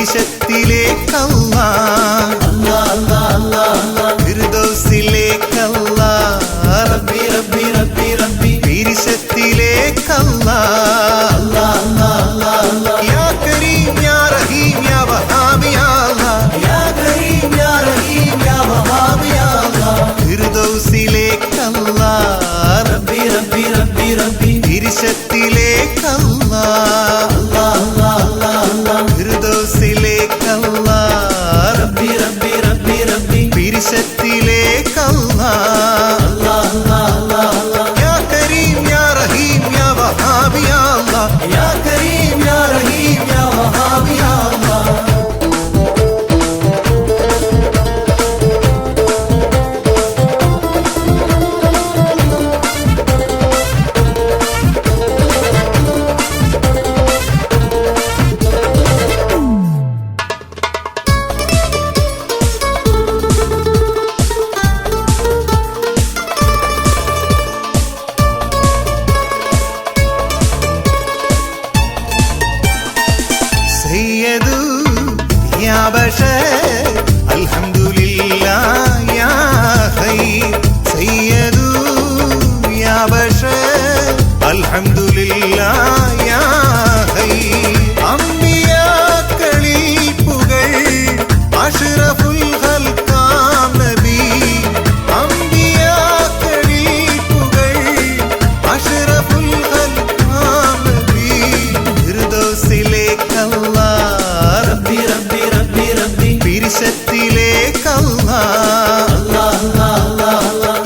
പിരിശത്തിലേക്കല്ലാ ഫിർദൗസിലേക്കല്ലാ പിരിശത്തിലേക്കല്ലാ യാ കരീം യാ റഹീം യാ വഹാബ് യാ അല്ലാഹ് ഫിർദൗസിലേക്കല്ലാ പിരിശത്തിലേക്കല്ലാ ഫിർദൗസിലേക്കല്ലാ പിരിശത്തിലേക്കല്ലാ യാ കരീം യാ റഹീം യാ വഹാബ് യാ അല്ലാഹ് യാ കരീം യാ റഹീം യാ വഹാബ് യാ അല്ലാഹ് سيدو يا بشر الحمد لله يا خير سيدو يا بشر الحمد لله يا خير അമ്പിയാക്കളിൽ പുകൾ അഷ്റഫുൽ ഖൽഖാം നബി അമ്പിയാക്കളിൽ പുകൾ അഷ്റഫുൽ ഖൽഖാം നബി ഫിർദൗസിലേക്കല്ലാ പിരിശത്തിലേക്കല്ലാ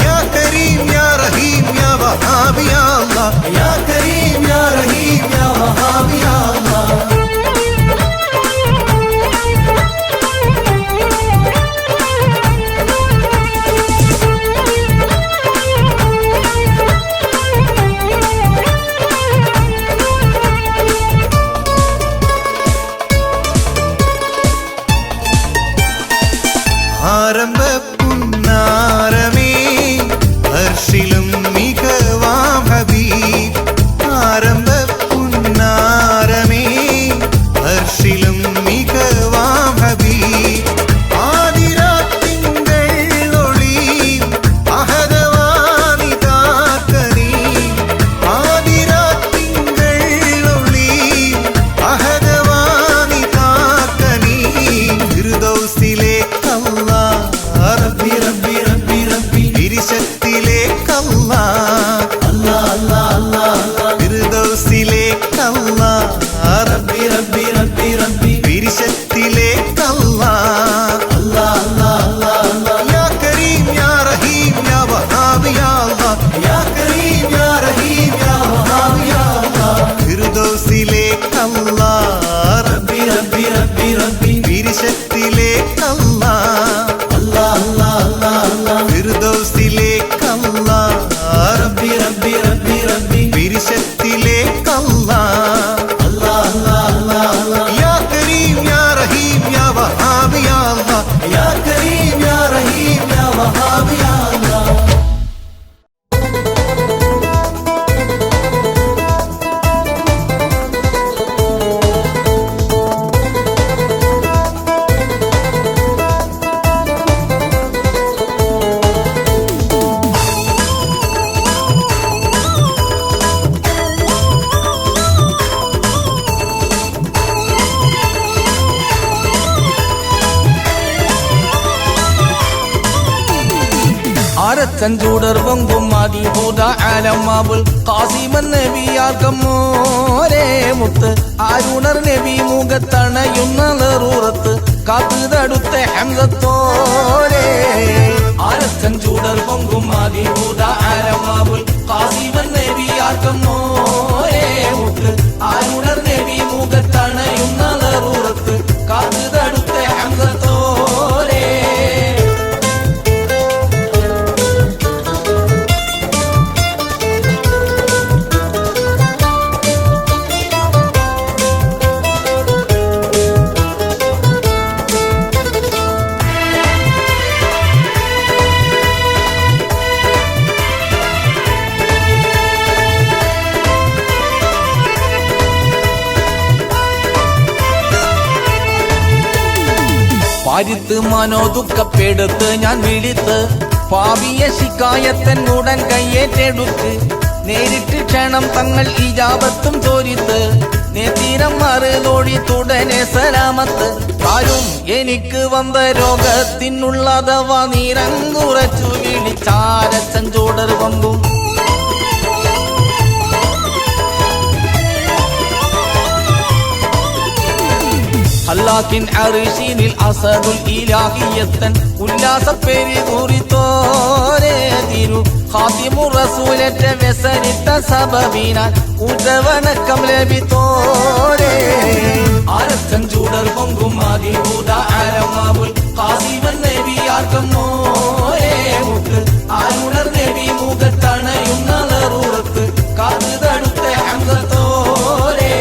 യാ കരീം യാ റഹീം യാ വഹാബ് യാ അല്ലാഹ് യാ കരീം യാ റഹീം യാ വഹാബ് യാ അല്ലാഹ് ആരംഭ പുന്നാരമേ ഹർഷിലും മികവാം ഹബീബ് ആരംഭ പുന്നാരമേ ഹർഷിലും മികവാം ഹബീബ് ആദിരാത്തിങ്കൾ ഒളി അഹദവാനിതാക്കനീ ആദിരാത്തിങ്കൾ ഒളി അഹദവാനിതാക്കനീ ഫിർദൗസിലേക്കല്ലാ പിരിശത്തിലേക്കല്ലാ ഫിർദൗസിലേക്കല്ലാ പിരിശത്തിലേക്കല്ലാ യാ കരീം യാ റഹീം യാ വഹാബ് യാ അല്ലാഹ് യാ കരീം യാ റഹീം യാ വഹാബ് യാ അല്ലാഹ് ഫിർദൗസിലേക്കല്ലാ പിരിശത്തിലേക്കല്ലാ ഫിർദൗസിലേക്കല്ലാ പിരിശത്തിലേക്കല്ലാ യാ കരീം യാ റഹീം യാ വഹാബ് യാ അല്ലാഹ് യാ കരീം യാ റഹീം യാ വഹാബ് യാ അല്ലാഹ് ആരത്തഞ്ചൂടർ പൊങ്കും മതിഹൂദ ആലമാബുൽ ഖാസിമൻ നബിയാർക്കം മോരേ മുത്ത് ആരുണർ നബി മുഖത്തണയുന്ന നെറൂറത്ത് കാത്തു തടുത്ത ഹംസത്തോരേ ആരത്തഞ്ചൂടർ പൊങ്കും മതിഹൂദ ആലമാബുൽ ഖാസിമൻ നബിയാർക്കം മോരേ മുത്ത് ആരുണർ നബി മുഖത്തണയുന്ന നെറൂറത്ത് കാത്തു തടുത്ത ഹംസത്തോരേ ആരിത്ത് മനോദുഃഖപ്പെടുത്ത് ഞാൻ വിളിത്ത് പാവിയ ശിക്കായത്തൻ ഉടൻ കയ്യേറ്റെടുത്ത് നേരിട്ട് ക്ഷണം തങ്ങൾ ഇജാബത്തും ചോരിത്ത് നേതീരം മറുതോടി തുടനെ സലാമത്ത് ആരും എനിക്ക് വന്ന രോഗത്തിനുള്ളതവ നീരങ്കുറച്ചു വിളിച്ചാരച്ചഞ്ചോടർ വമ്പും അല്ലാഹിൻ അർശിനിൽ അസദുൽ ഇലാഹിയത്തൻ ഉല്ലാസപ്പേരി കൂറിത്തോരേ തിരു ഖാതിമു റസൂലറ്റ വെസരിത്ത സബബിനാൽ ഉടവണക്കം ലഭിത്തോരേ ആരച്ചൻ ചൂടർ പൊങ്കും ആദിഭൂത ആരമാവുൽ ഖാസിമൻ നബിയാർക്കം മോരേ മുത്ത് ആരുണർ നബി മുഖത്തണയുന്ന ലറൂറത്ത് കാത് തടുത്ത ഹംസത്തോരേ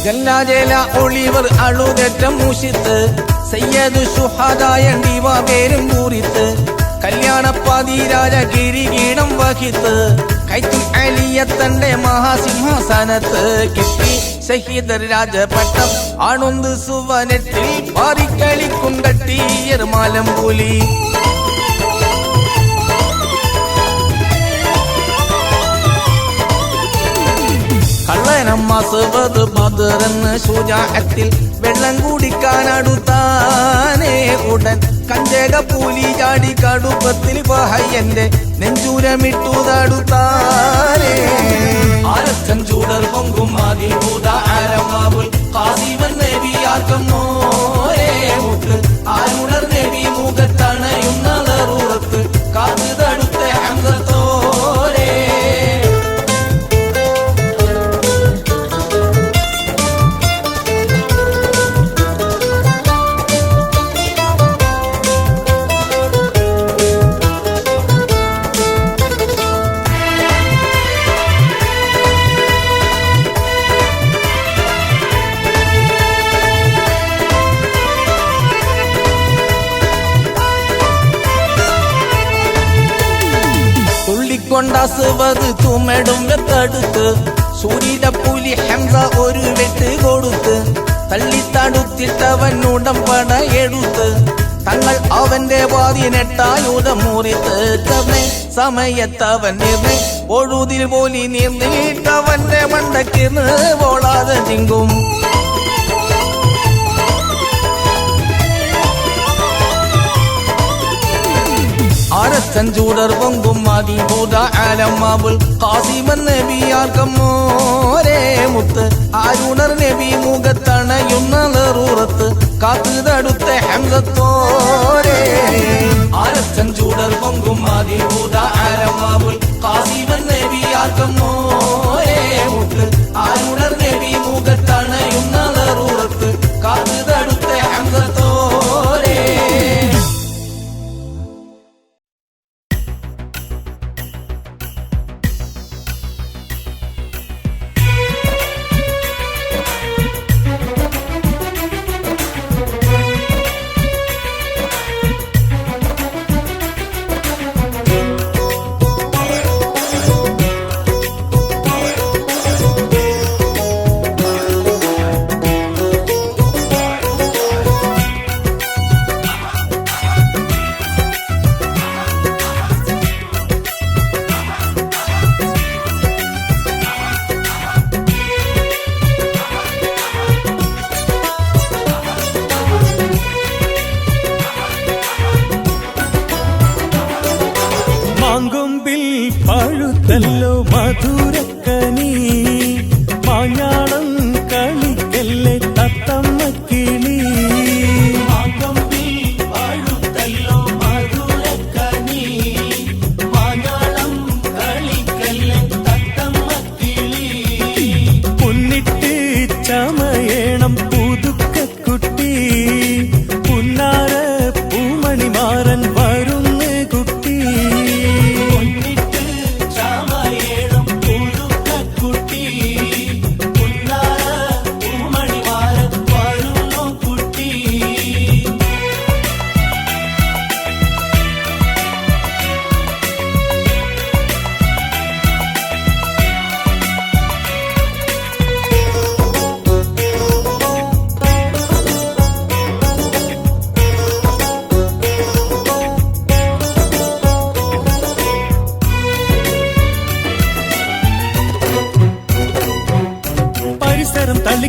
ജല്ലാജല ഒളിവർ അളുതറ്റം മൂഷിത്ത് സയ്യദ് ഷുഹദായ ദിവ പേരും കൂറിത്ത് കല്യാണപ്പാതിരാജ കിരീടം വഹിത്ത് കൈത്തുൽ അലിയത്തന്റെ മഹാസിംഹാസനത്ത് കിട്ടി ഷഹീദർ രാജപട്ടം ആണുന്ത് സുവനത്തിൽ പാറിക്കളിക്കും കട്ടിയർ മാലം പുലി കള്ളനമ്മ ബദറെന്ന് ശുജാഅത്തിൽ വെള്ളം കുടിക്കാനടുത്താനേ ഉടൻ കഞ്ചക പൂലി ചാടി കടുപ്പത്തിൽ പഹയന്റെ നെഞ്ചൂരമിട്ടു തടുത്താനേ ആരച്ചൻ ചൂടർ പൊങ്കും ആദിഭൂത ആരമാവുൽ ഖാസിമൻ നബിയാർക്കം മോരേ മുത്ത് ആരുണർ നബി മുഖത്തണയുന്ന ലറൂറത്ത് കാത് തടുത്ത ഹംസത്തോരേ കൊണ്ടാസുവത് തുമ്മടും വെത്തടുത്ത് സൂര്യയുടെ പുലി ഹംസ ഒരു വെട്ട് കൊടുത്ത് തള്ളിത്തടുത്തിട്ടവൻ ഉടമ്പട എടുത്ത് തങ്ങൾ അവന്റെ വാതിനെട്ടായുധം മുറിത്ത് സമയത്തവൻ നിർന്ന് ഒഴുതിൽ പോലി നീർന്നിട്ടവന്റെ മണ്ടയ്ക്ക് പോളാതെ തിങ്കും ആരച്ചൻ ചൂടർ പൊങ്കും ആദിഭൂത ആലമാവുൽ ഖാസിമൻ നബിയാർക്കം മോരേ മുത്ത് ആരുണർ നബി മുഖത്തണയുന്ന ലറൂറത്ത് കാത്ത് തടുത്ത ഹംസത്തോരേ ആരച്ചൻ ചൂടർ പൊങ്കും ആദിഭൂത ആലമാവുൽ ഖാസിമൻ നബിയാർക്കം മോരേ മുത്ത് ആരുണർ നബി മുഖത്തണയുന്ന ലറൂറത്ത് കാത്ത് തടുത്ത ഹംസത്തോരേ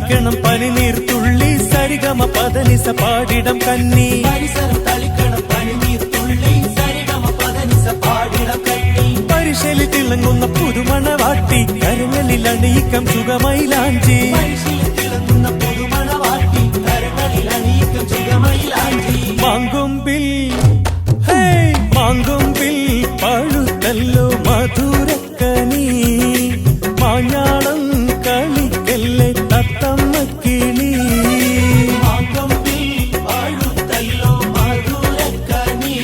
തളിക്കണം പനിനീർ തുള്ളി സരിഗമ പദനിസ പാടിടം കന്നി പരിസരം തളിക്കണം പനിനീർ തുള്ളി സരിഗമ പദനിസ പാടിടം കന്നി പരിശലി തിളങ്ങുന്ന പുതുമണവാട്ടി കരങ്ങളിൽ അണിയിക്കം സുഖമൈലാഞ്ചി പരിശീലി തിളങ്ങുന്ന പുതുമണവാട്ടി കരങ്ങളിൽ അണിയിക്കം സുഖമൈലാഞ്ചി മാങ്കൊമ്പിൽ മാങ്കൊമ്പിൽ പഴുത്തല്ലോ മധുരക്കനി മാഞ്ഞാളം കളിക്കല്ലേ തത്തമ്മ കിളി മാങ്കൊമ്പിൽ പഴുത്തല്ലോ മധുരക്കനി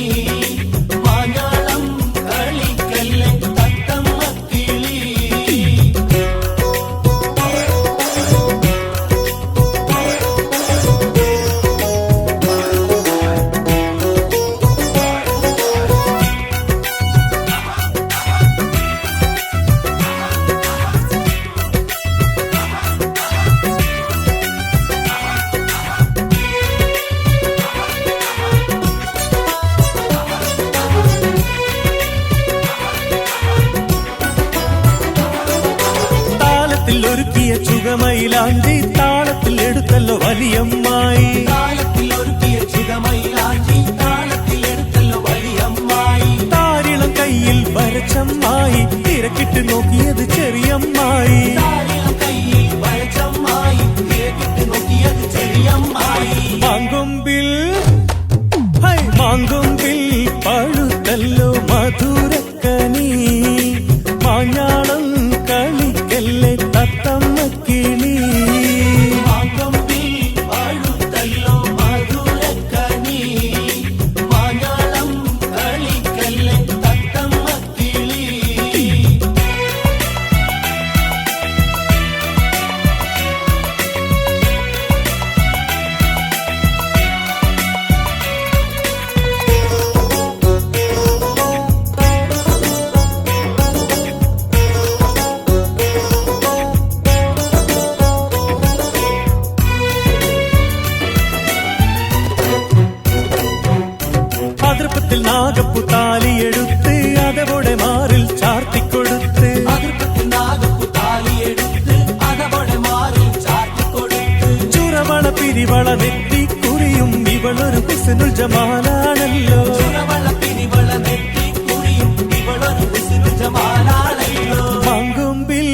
മാഞ്ഞാളം കളിക്കല്ലേ തത്തമ്മ കിളി ഒരുക്കിയ ചുകമയിലാഞ്ചി താളത്തിൽ എടുത്തല്ലോ വലിയമ്മായി താളത്തിൽ ഒരുക്കിയ ചുകമയിലാഞ്ചി താളത്തിൽ എടുത്തല്ലോ വലിയമ്മായി താരിളം കയ്യിൽ വരച്ചമ്മായി തിരക്കിട്ട് നോക്കിയത് ചെറിയമ്മായി താരിളം കയ്യിൽ വരച്ചമ്മായി തിരക്കിട്ട് നോക്കിയത് ചെറിയമ്മായി മാങ്കൊമ്പിൽ മാങ്കൊമ്പിൽ പഴുത്തല്ലോ മധുരക്കനി മാഞ്ഞാളം കളിക്കല്ലേ തത്തമ്മ കിളി മാങ്കൊമ്പിൽ പഴുത്തല്ലോ മധുരക്കനി മാഞ്ഞാളം കളിക്കല്ലേ തത്തമ്മ കിളി അതിർപ്പത്തിൽ നാഗപ്പു താലിയെടുത്ത് അതവോടെ മാറിൽ ചാർത്തിക്കൊടുത്ത് അതിർപ്പത്തിൽ നാഗപ്പു താലിയെടുത്ത് അതവോടെ മാറിൽ ചാർത്തിക്കൊടുത്ത് ചുറവള പിരിവള നെറ്റി കുറിയും ഇവളൊരു പിസനുൽ ജമാലാണല്ലോ ചുറവള പിരിവള നെറ്റി കുറിയും ഇവളൊരു പിസനുൽ ജമാലാണല്ലോ മാങ്കൊമ്പിൽ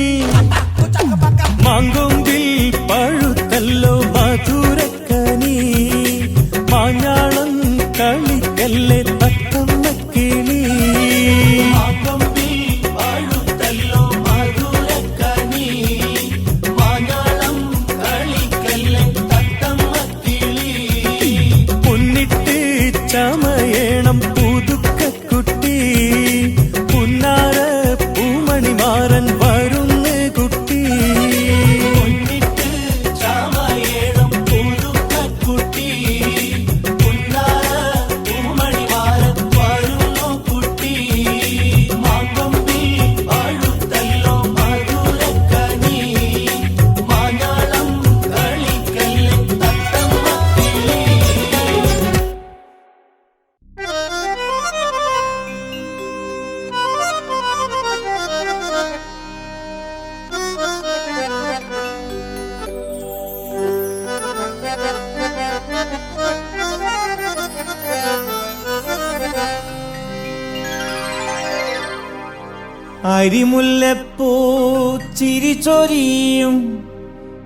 മാങ്കൊമ്പിൽ പഴുത്തല്ലോ മധുരക്കനി മാഞ്ഞാളം കളിക്കല്ലേ തത്തമ്മ കിളി മാങ്കൊമ്പിൽ പഴുത്തല്ലോ മധുരക്കനി മാഞ്ഞാളം കളിക്കല്ലേ തത്തമ്മ കിളി പൊന്നിട്ട് ചമയേണം പുതുക്കുട്ടി പുന്നാര പൂമണിമാരൻ വരുന്ന് കുട്ടി പൊന്നിട്ട് ചാമയേണം പുതുക്കുട്ടി പുന്നാര പൂമണിമാരൻ വരുന്നു കുട്ടി മാങ്കൊമ്പിൽ പഴുത്തല്ലോ മധുരക്കനി മാഞ്ഞാളം കളിക്കല്ലേ തത്തമ്മ കിളി അരിമുല്ലപ്പൂ ചിരിച്ചൊരിയും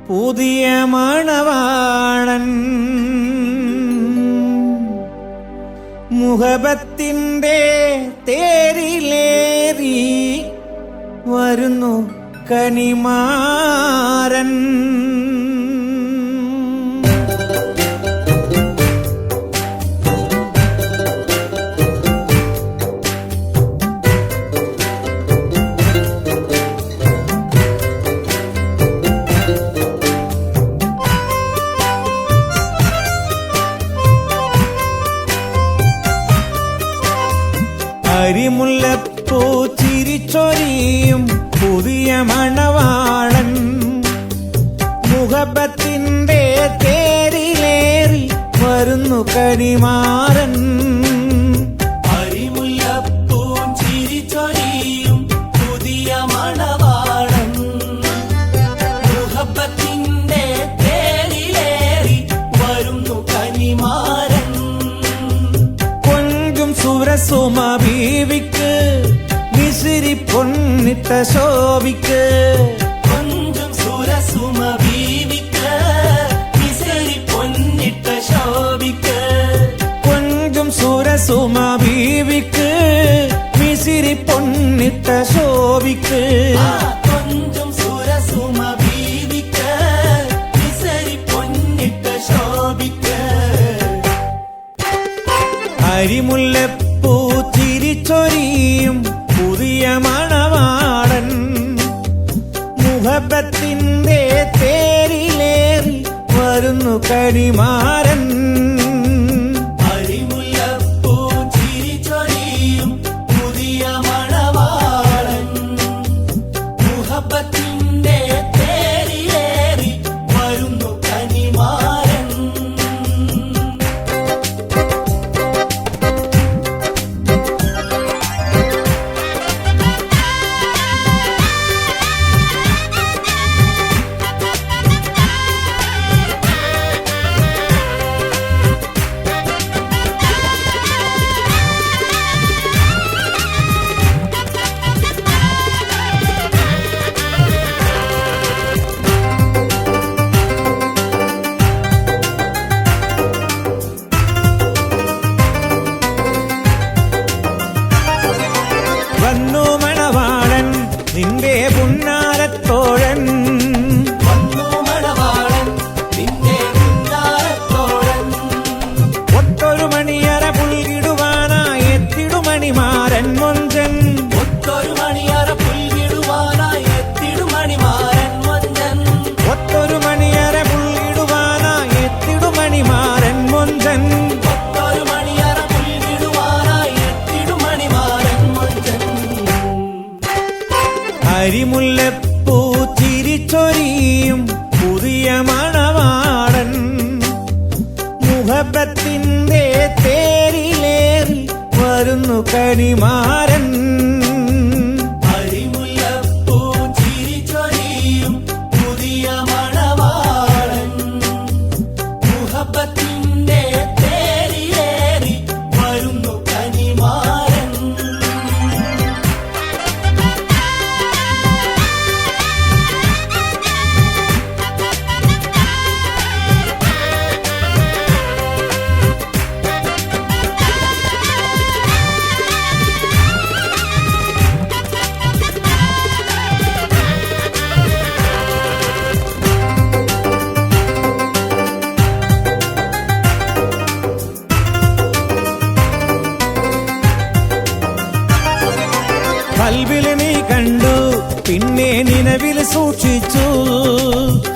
പുതിയ മണവാളൻ മുഹബത്തിന്റെ തേരിലേറി വരുന്നു കനിമാരൻ അരിമുല്ലപ്പൂ ചിരിച്ചൊരിയും പുതിയ മണവാളൻ മുഹബത്തിന്റെ തേരിലേറി വരുന്നു കനിമാരൻ അരിമുല്ലപ്പൂം ചിരിച്ചൊരിയും പുതിയ മണവാളൻ മുഹബത്തിന്റെ ശോഭിക്ക് கொஞ்சம் சுரசும வீவிக்க மிசரி பொன்னிட்ட சோபிக்க கொஞ்சம் സുരസുമ ബീവിക്ക് മിസിരി പൊന്നിട്ട ശോഭിക്ക് கொஞ்சம் சுரசும வீவிக்க மிசரி பொன்னிட்ட சோபிக்க അരിമുല്ലപ്പൂ ചിരിച്ചൊരിയും പുതിയ മണവാളൻ മുഹബത്തിന്റെ തേരിലേറി വരുന്നു കണിമാരൻ അരിമുല്ലപ്പൂ ചിരിച്ചൊരിയും പുതിയ മണവാളൻ മുഹബത്തിന്റെ തേരിലേറി വരുന്നു കനിമാരൻ വന്നു മണവാളൻ നിന്റെ പുന്നാരത്തോഴൻ വന്നു മണവാളൻ നിന്റെ പുന്നാരത്തോഴൻ ഒട്ടൊരു മണിയറ പുൽകിടുവാനായി എത്തിടുമണിമാരൻ മൊഞ്ചൻ ഒത്തൊരു മണിയറ പുൽവിടുവാനായി എത്തിടുമണിമാരൻ മൊഞ്ചൻ ഒട്ടൊരു മണിയറ പുൽകിടുവാനായി എത്തിടുമണിമാരൻ മൊഞ്ചൻ ഒത്തൊരു മണിയറ പുൽവിടുവാനായി എത്തിടുമണിമാരൻ മൊഞ്ചൻ അരിമുല്ലപ്പൂ ചിരിച്ചൊരിയും പുതിയ മണവാളൻ മുഹബത്തിന്റെ തേരിലേറി വരുന്നു കണിമാരൻ അരിമുല്ലപ്പൂ ചിരിച്ചൊരിയും പുതിയ മണവാളൻ മുഹബത്തിന്റെ തേരിലേറി വരുന്നു കനിമാരൻ കൽവിൽ നീ കണ്ടു പിന്നെ നിലവിൽ സൂക്ഷിച്ചു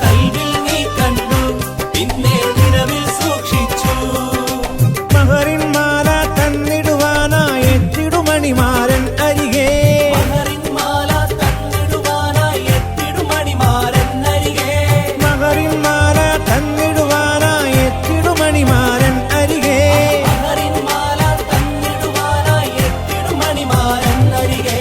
കൽവിൽ നീ കണ്ടു പിന്നെ നിലവിൽ സൂക്ഷിച്ചു മഹറിൻ മാല തന്നിടുവാനായി എത്തിടുമണിമാരൻ അരികെ മഹറിൻ മാല തന്നിടുവാനായി എത്തിടുമണിമാരൻ അരികെ മഹറിൻ മാല തന്നിടുവാനായി എത്തിടുമണിമാരൻ അരികെ മഹറിൻ മാല തന്നിടുവാനായി എത്തിടുമണിമാരൻ അരികെ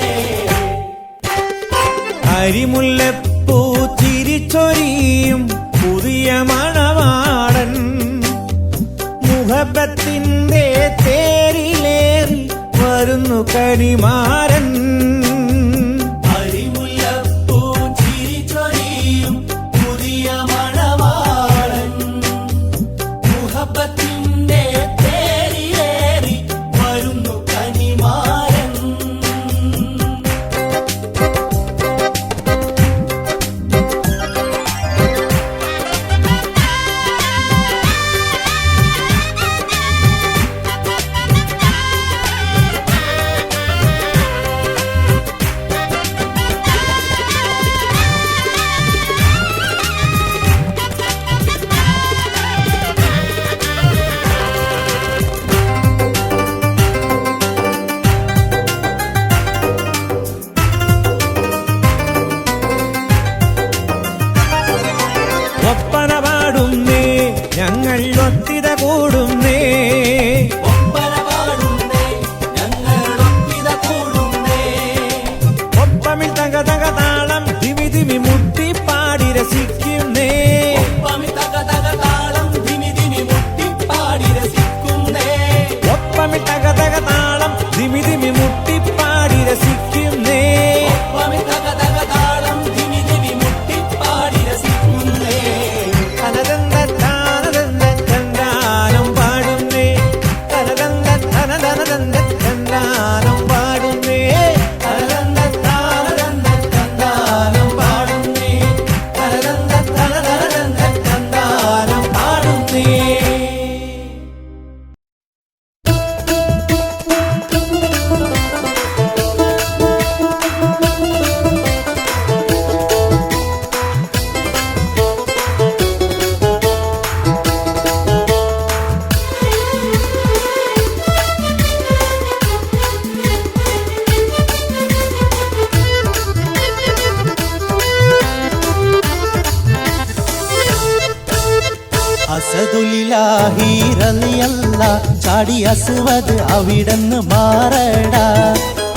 അരിമുല്ലപ്പൂ ചിരിച്ചൊരിയും പുതിയ മണവാളൻ മുഹബത്തിന്റെ തേരിലേറി വരുന്നു കണിമാരൻ അരിമുല്ലപ്പൂ ചിരിച്ചൊരിയും പുതിയ മണവാളൻ മുഹബത്തിന്റെ തേരിലേറി വരുന്നു കനിമാരൻ ഒപ്പന പാടുന്നേ ഞങ്ങൾ ഒത്തിത കൂടുന്നേ ഒപ്പന പാടുന്നേ ഞങ്ങൾ ഒപ്പിത കൂടുന്നേ ഒപ്പമിൽ തക തക താളം ദിമി ദിമി മുട്ടി പാടി രസിക്കുന്നേ ഒപ്പമി തക തക താളം ധിമി ധിമി മുട്ടിപ്പാടി രസിക്കുന്നേ ഒപ്പമിൽ തക തക താളം ദിമി ദിമി മുട്ടി പാടി രസിക്കുന്നേ ഒപ്പമി തക റസൂലുള്ളാഹി റളിയല്ലാ ചാടി അസ്വദ് അവിടന്ന് മാറടാ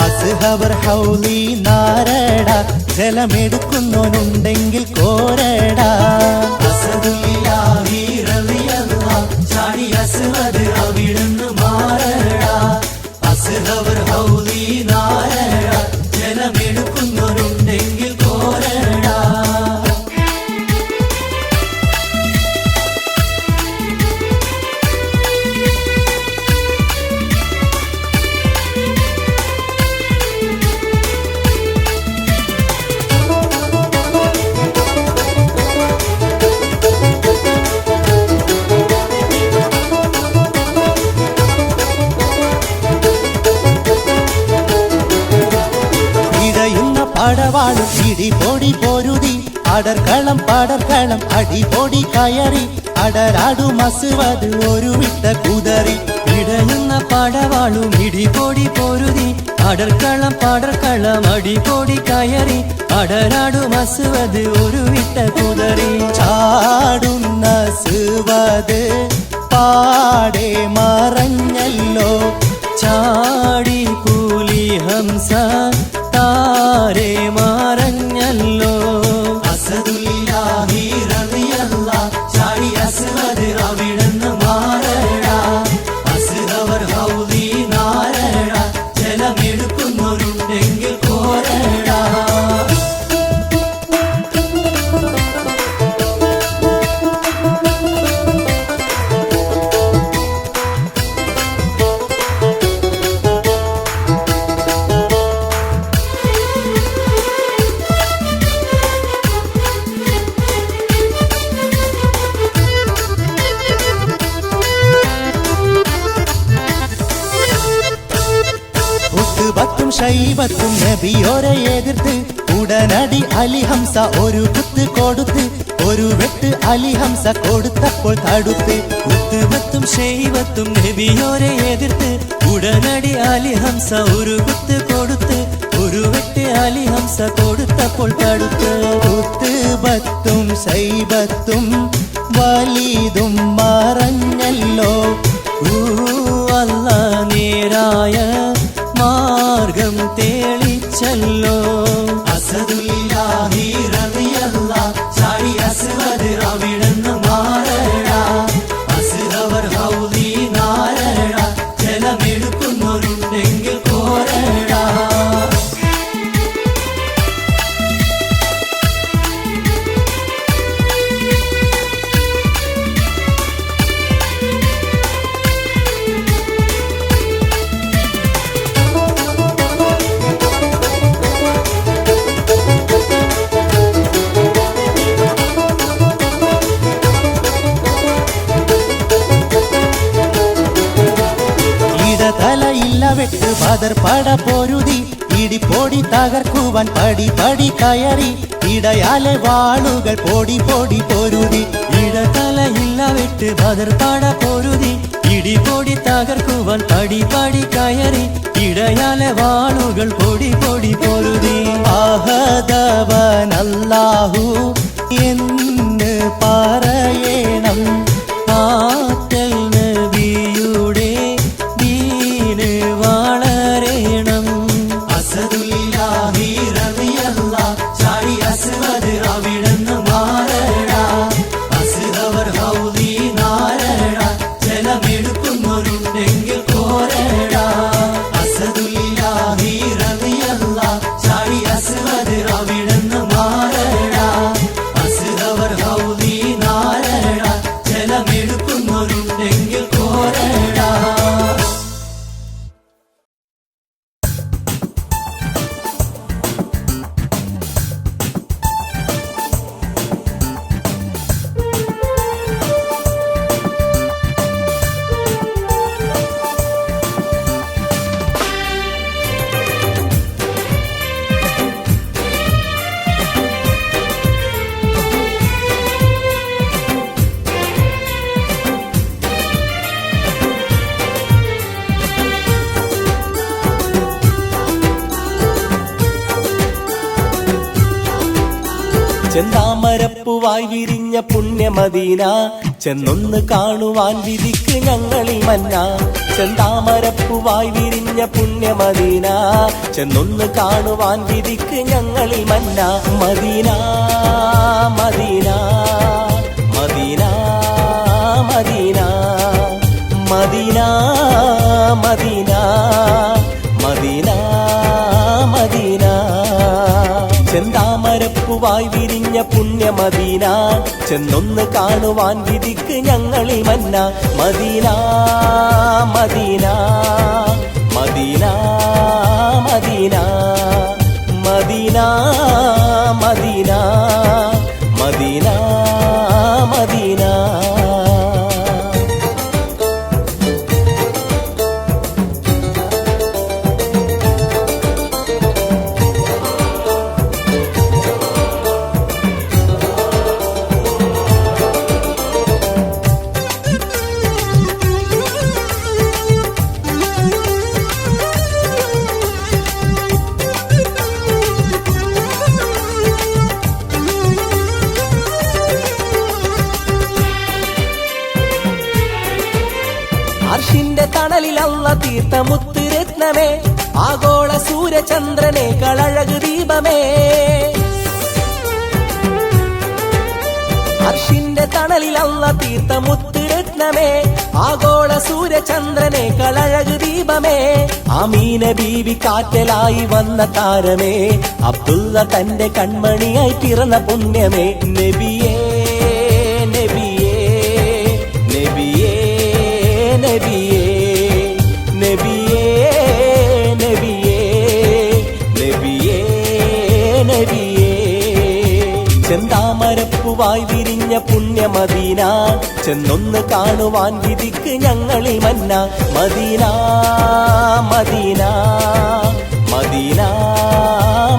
അസ്ഹബർ ഹൗലി നാരടാ ജലമെടുക്കുന്നവനുണ്ടെങ്കിൽ കോരടാ അസദുല്ലാഹി റളിയല്ലാ ചാടി അസ്വദ് അവിടുന്ന് മാറടാ അസ്ഹബർ ഹൗലി നാരടാ ജലമെടുക്കുന്നവരുണ്ടെങ്കിൽ കോരടാ പടവാളും ഇടിപൊടി പൊരുതി പടർക്കളം അടിപൊടി കയറി അടരാടും അസ്വദ് ഒരു വിട്ട കുതറി ഇടയുന്ന പടവാളും ഇടിപൊടി പൊരുതി പടർക്കളം അടിപൊടി കയറി അടരാടും അസ്വദ് ഒരു വിട്ട കുതറി ചാടുന്ന അസ്വദ് പാടെ മറഞ്ഞല്ലോ ചാടി കൂലി ഹംസ താരെ മറഞ്ഞല്ലോ അസദുല്ലാഹി റളിയല്ലാ ചാടി അസ്വദ് അവിടുന്ന് മാറടാ അസ്ഹബർ ഹൗലി നാരടാ ജലമെടുക്കുന്നവരുണ്ടെങ്കിൽ കോരടാ ഉത്ബത്തും ശൈബത്തും നബിയോരെ എതിർത്ത് ഉടനടി അലി ഹംസ ഒരു കുത്ത് കൊടുത്ത് ഒരു വെട്ട് അലി ഹംസ കൊടുത്തപ്പോൾ തടുത്ത് ഉത്ബത്തും ശൈവത്തും നബിയോരെ എതിർത്ത് ഉടനടി അലി ഹംസ ഒരു കുത്ത് കൊടുത്ത് ഒരു വെട്ട് അലി ഹംസ കൊടുത്തപ്പോൾ തടുത്ത് ഉത്ബത്തും ശൈബത്തും വലീദും മറഞ്ഞല്ലോ അല്ലാ നേരായ മാർഗം തേളിച്ചല്ലോ അസദുല്ലാഹി റളിയല്ലാ ചാടി അസ്വദ് അവിടുന്ന് മാറടാ അസ്ഹബർ ഹൗലി നാരടാ ജലമെടുക്കുന്നവരുണ്ടെങ്കിൽ കോരടാ ഇടതലയില്ല വെട്ട് ബദർ പട പൊരുതി ഇടിപ്പൊടി തകർക്കുവാൻ പടി കയറി ഇടയാലെ വാളുകൾ പൊടി പൊരുതി ഇടതലയില്ല വെട്ട് ബദർപാട പൊരുതി ഇടിപൊടി തകർക്കുവാൻ പടി കയറി ഇടയാലെ വാളുകൾ പൊടി പൊരുതി ആഹദവൻ അല്ലാഹു എന്ന് പറയണം ആറ്റൽ നബിയുടെ ദീന് വളരേണം അസദുല്ലാഹി റളിയല്ലാ ചാടി അസ്വദ് അവിടുന്ന് മാറടാ അസ്ഹബർ ഹൗലി നാരടാ ജലമെടുക്കുന്നവരുണ്ടെങ്കിൽ കോരടാ അസദുല്ലാഹി റളിയല്ലാ ചാടി അസ്വദ് അവിടുന്ന് മാറടാ അസ്ഹബർ ഹൗലി നാരടാ ജലമെടുക്കുന്നവരുണ്ടെങ്കിൽ കോരടാ ചെന്താമരപ്പുവായി വിരിഞ്ഞ പുണ്യമദീന ചെന്നൊന്ന് കാണുവാൻ വിധിക്ക് ഞങ്ങളിൽ മന്ന ചെന്താമരപ്പുവായി വിരിഞ്ഞ പുണ്യമദീന ചെന്നൊന്ന് കാണുവാൻ വിധിക്ക് ഞങ്ങളിൽ മന്ന Medina Medina Medina Medina Medina Medina Medina Medina ചെന്താമരപ്പുവായി വിരിഞ്ഞ പുണ്യമദീന ചെന്നൊന്ന് കാണുവാൻ വിധിക്ക് ഞങ്ങളിൽ മന്ന Medina Medina Medina Medina Medina Medina Medina Medina അർഷിന്റെ തണലിൽ അള്ള തീർത്ത മുത്തുരത്നമേ ആഗോള സൂര്യചന്ദ്രനെ കളഴകു ദീപമേ അർഷിന്റെ തണലിൽ അള്ള തീർത്ത മുത്തുരത്നമേ ആഗോള സൂര്യചന്ദ്രനെ കളഴകു ദീപമേ ആമീന ബീവി കാറ്റലായി വന്ന താരമേ അബ്ദുള്ള തന്റെ കൺമണിയായി പിറന്ന പുണ്യമേ നബിയേ നബിയേ നബിയേ നബിയേ നബിയേ നബിയേ നബിയേ നബിയേ ചെന്താമരപ്പുവായി വിരിഞ്ഞ പുണ്യമദീന ചെന്നൊന്ന് കാണുവാൻ വിധിക്ക് ഞങ്ങളിൽ മന്ന Medina Medina Medina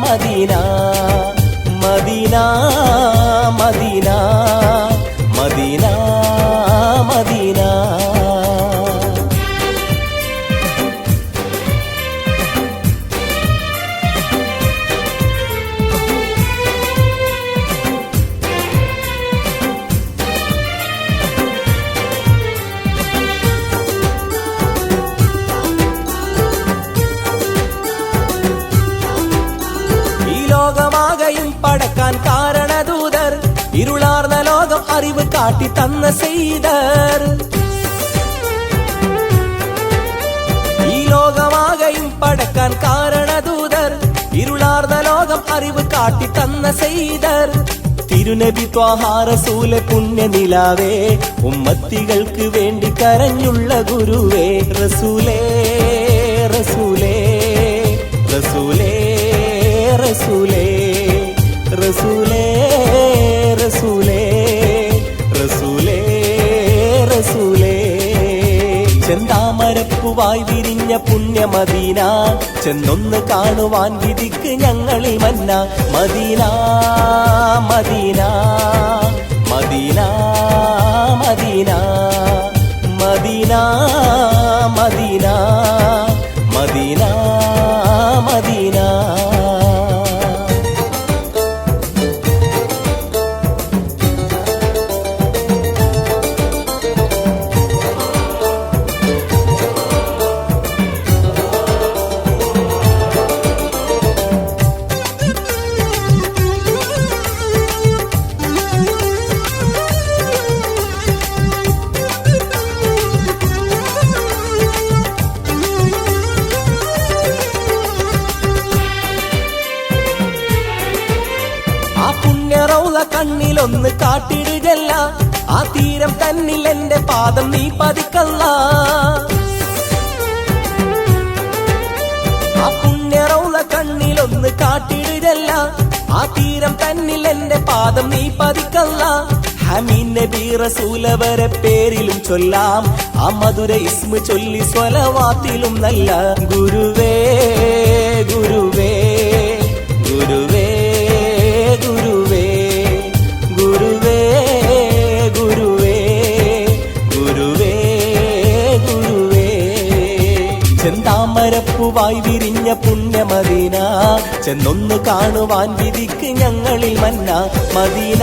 Medina Medina Medina Medina Medina ലോകമാകയും പടക്കാൻ കാരണദൂതർ ഇരുളാർന്ന ലോകം അറിവ് കാട്ടി തന്ന സെയ്തർ ഈ ലോകമാകയും പടക്കാൻ കാരണദൂതർ ഇരുളാർന്ന ലോകം അറിവ് കാട്ടി തന്ന സെയ്തർ തിരുനബി ത്വാഹ റസൂലെ പുണ്യനിലാവേ ഉമ്മത്തികൾക്ക് വേണ്ടി കരഞ്ഞുള്ള ഗുരുവേ റസൂലേ റസൂലേ റസൂലേ റസൂലേ റസൂലേ റസൂലേ റസൂലേ റസൂലേ ചെന്താമരപ്പുവായി വിരിഞ്ഞ പുണ്യമദീന ചെന്നൊന്ന് കാണുവാൻ വിധിക്ക് ഞങ്ങളിൽ മന്ന Medina Medina Medina Medina Medina Medina Medina Medina കണ്ണിലൊന്ന് കാട്ടിടുകല്ല ആ തീരം തന്നിൽ എന്റെ പാദം നീ പതിക്കല്ല ആ പുണ്യറൗള കണ്ണിലൊന്ന് കാട്ടിടുകല്ല ആ തീരം തന്നിൽ എന്റെ പാദം നീ പതിക്കല്ല ഹമീൻ നബി റസൂലവരെ പേരിലും ചൊല്ലാം ആ മധുര ഇസ്മ ചൊല്ലി സ്വലവാത്തിലും നല്ല ഗുരുവേ ഗുരുവേ ഗുരുവേ ഗുരുവേ ഗുരുവേ ഗുരുവേ ഗുരുവേ ഗുരുവേ ചെന്താമരപ്പുവായി വിരിഞ്ഞ പുണ്യമദീന ചെന്നൊന്ന് കാണുവാൻ വിധിക്ക് ഞങ്ങളിൽ മന്ന Medina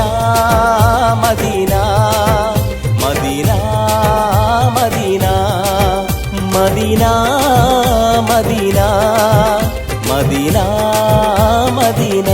Medina Medina Medina Medina Medina Medina Medina